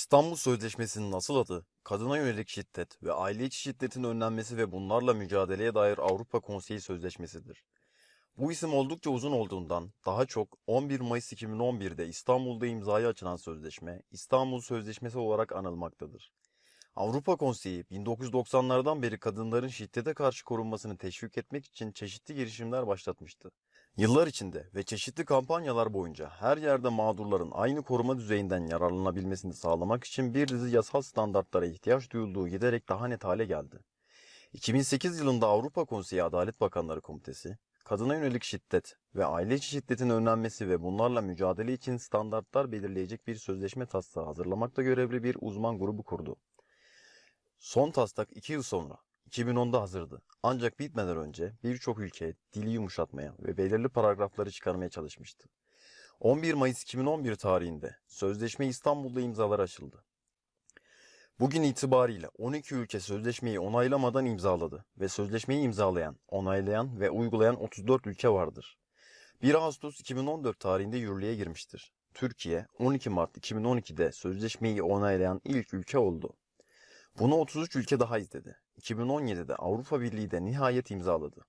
İstanbul Sözleşmesi'nin asıl adı, kadına yönelik şiddet ve aile içi şiddetin önlenmesi ve bunlarla mücadeleye dair Avrupa Konseyi Sözleşmesi'dir. Bu isim oldukça uzun olduğundan daha çok 11 Mayıs 2011'de İstanbul'da imzaya açılan sözleşme, İstanbul Sözleşmesi olarak anılmaktadır. Avrupa Konseyi 1990'lardan beri kadınların şiddete karşı korunmasını teşvik etmek için çeşitli girişimler başlatmıştı. Yıllar içinde ve çeşitli kampanyalar boyunca her yerde mağdurların aynı koruma düzeyinden yararlanabilmesini sağlamak için bir dizi yasal standartlara ihtiyaç duyulduğu giderek daha net hale geldi. 2008 yılında Avrupa Konseyi Adalet Bakanları Komitesi, kadına yönelik şiddet ve aile içi şiddetin önlenmesi ve bunlarla mücadele için standartlar belirleyecek bir sözleşme taslağı hazırlamakta görevli bir uzman grubu kurdu. Son taslak 2 yıl sonra 2010'da hazırdı. Ancak bitmeden önce birçok ülke dili yumuşatmaya ve belirli paragrafları çıkarmaya çalışmıştı. 11 Mayıs 2011 tarihinde sözleşme İstanbul'da imzalar açıldı. Bugün itibariyle 12 ülke sözleşmeyi onaylamadan imzaladı ve sözleşmeyi imzalayan, onaylayan ve uygulayan 34 ülke vardır. 1 Ağustos 2014 tarihinde yürürlüğe girmiştir. Türkiye 12 Mart 2012'de sözleşmeyi onaylayan ilk ülke oldu. Bunu 33 ülke daha izledi. 2017'de Avrupa Birliği de nihayet imzaladı.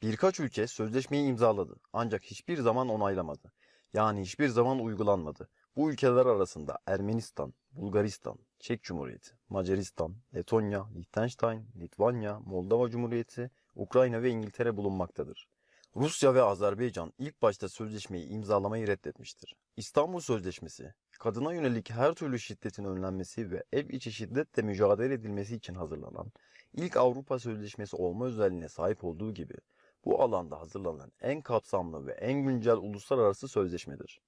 Birkaç ülke sözleşmeyi imzaladı ancak hiçbir zaman onaylamadı. Yani hiçbir zaman uygulanmadı. Bu ülkeler arasında Ermenistan, Bulgaristan, Çek Cumhuriyeti, Macaristan, Letonya, Liechtenstein, Litvanya, Moldova Cumhuriyeti, Ukrayna ve İngiltere bulunmaktadır. Rusya ve Azerbaycan ilk başta sözleşmeyi imzalamayı reddetmiştir. İstanbul Sözleşmesi, kadına yönelik her türlü şiddetin önlenmesi ve ev içi şiddetle mücadele edilmesi için hazırlanan ilk Avrupa Sözleşmesi olma özelliğine sahip olduğu gibi bu alanda hazırlanan en kapsamlı ve en güncel uluslararası sözleşmedir.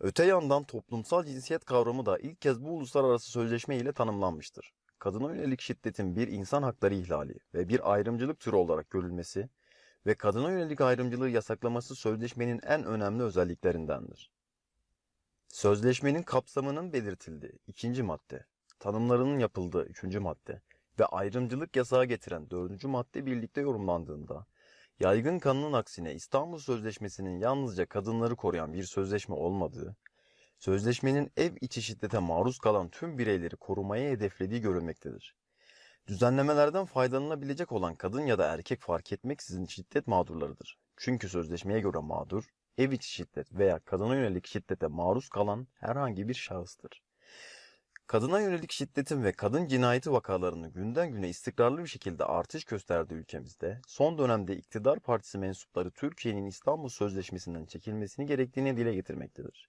Öte yandan toplumsal cinsiyet kavramı da ilk kez bu uluslararası sözleşme ile tanımlanmıştır. Kadına yönelik şiddetin bir insan hakları ihlali ve bir ayrımcılık türü olarak görülmesi ve kadına yönelik ayrımcılığı yasaklaması sözleşmenin en önemli özelliklerindendir. Sözleşmenin kapsamının belirtildiği 2. madde, tanımlarının yapıldığı 3. madde ve ayrımcılık yasağı getiren 4. madde birlikte yorumlandığında, yaygın kanının aksine İstanbul Sözleşmesi'nin yalnızca kadınları koruyan bir sözleşme olmadığı, sözleşmenin ev içi şiddete maruz kalan tüm bireyleri korumaya hedeflediği görülmektedir. Düzenlemelerden faydalanabilecek olan kadın ya da erkek fark etmeksizin şiddet mağdurlarıdır. Çünkü sözleşmeye göre mağdur, ev içi şiddet veya kadına yönelik şiddete maruz kalan herhangi bir şahıstır. Kadına yönelik şiddetin ve kadın cinayeti vakalarının günden güne istikrarlı bir şekilde artış gösterdiği ülkemizde, son dönemde iktidar partisi mensupları Türkiye'nin İstanbul Sözleşmesi'nden çekilmesini gerektiğini dile getirmektedir.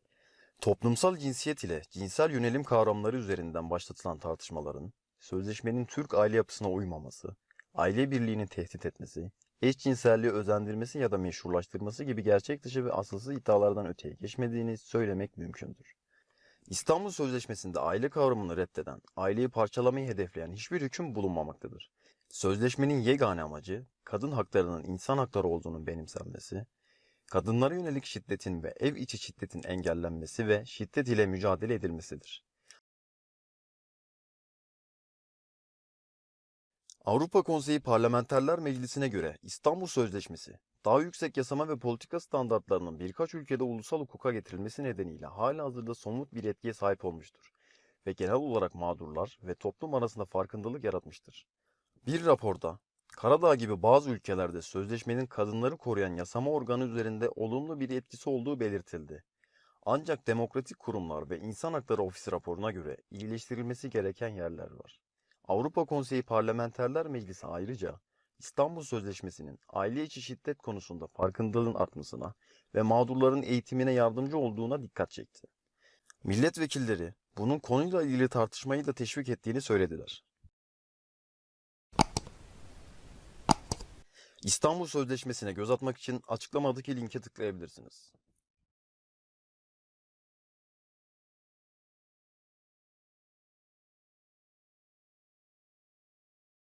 Toplumsal cinsiyet ile cinsel yönelim kavramları üzerinden başlatılan tartışmaların, sözleşmenin Türk aile yapısına uymaması, aile birliğini tehdit etmesi, eşcinselliği özendirmesi ya da meşrulaştırması gibi gerçek dışı ve asılsız iddialardan öteye geçmediğini söylemek mümkündür. İstanbul Sözleşmesi'nde aile kavramını reddeden, aileyi parçalamayı hedefleyen hiçbir hüküm bulunmamaktadır. Sözleşmenin yegane amacı, kadın haklarının insan hakları olduğunun benimsenmesi, kadınlara yönelik şiddetin ve ev içi şiddetin engellenmesi ve şiddet ile mücadele edilmesidir. Avrupa Konseyi Parlamenterler Meclisi'ne göre İstanbul Sözleşmesi, daha yüksek yasama ve politika standartlarının birkaç ülkede ulusal hukuka getirilmesi nedeniyle halihazırda somut bir etkiye sahip olmuştur ve genel olarak mağdurlar ve toplum arasında farkındalık yaratmıştır. Bir raporda, Karadağ gibi bazı ülkelerde sözleşmenin kadınları koruyan yasama organı üzerinde olumlu bir etkisi olduğu belirtildi. Ancak demokratik kurumlar ve insan hakları ofisi raporuna göre iyileştirilmesi gereken yerler var. Avrupa Konseyi Parlamenterler Meclisi ayrıca İstanbul Sözleşmesi'nin aile içi şiddet konusunda farkındalığın artmasına ve mağdurların eğitimine yardımcı olduğuna dikkat çekti. Milletvekilleri bunun konuyla ilgili tartışmayı da teşvik ettiğini söylediler. İstanbul Sözleşmesi'ne göz atmak için açıklamadaki linke tıklayabilirsiniz.